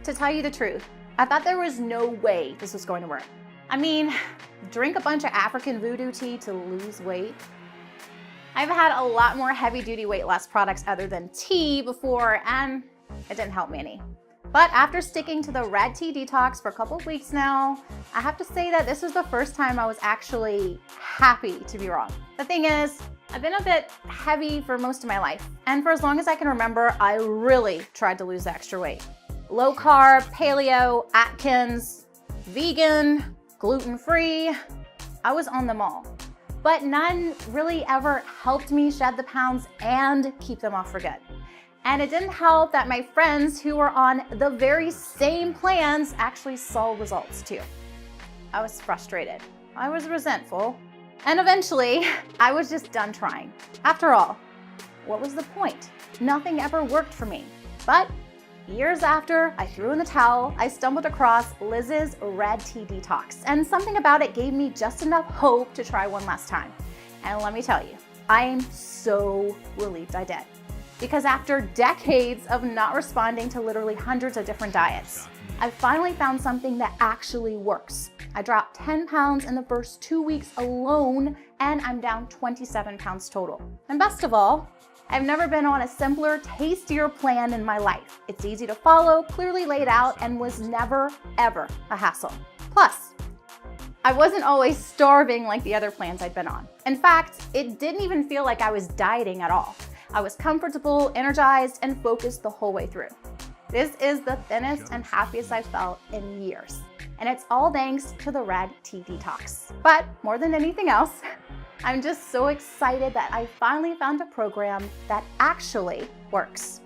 To tell you the truth, I thought there was no way this was going to work. I mean, drink a bunch of African voodoo tea to lose weight? I've had a lot more heavy-duty weight loss products other than tea before, and it didn't help me any. But after sticking to the red tea detox for a couple of weeks now, I have to say that this was the first time I was actually happy to be wrong. The thing is, I've been a bit heavy for most of my life, and for as long as I can remember, I really tried to lose the extra weight. Low carb, paleo, Atkins, vegan, gluten-free, I was on them all. But none really ever helped me shed the pounds and keep them off for good. And it didn't help that my friends who were on the very same plans actually saw results too. I was frustrated. I was resentful. And eventually, I was just done trying. After all, what was the point? Nothing ever worked for me. But years after I threw in the towel, I stumbled across Liz's Red Tea Detox, and something about it gave me just enough hope to try one last time. And let me tell you, I am so relieved I did. Because after decades of not responding to literally hundreds of different diets, I finally found something that actually works. I dropped 10 pounds in the first 2 weeks alone, and I'm down 27 pounds total. And best of all, I've never been on a simpler, tastier plan in my life. It's easy to follow, clearly laid out, and was never, ever a hassle. Plus, I wasn't always starving like the other plans I'd been on. In fact, it didn't even feel like I was dieting at all. I was comfortable, energized, and focused the whole way through. This is the thinnest and happiest I've felt in years. And it's all thanks to the Red Tea Detox. But more than anything else, I'm just so excited that I finally found a program that actually works.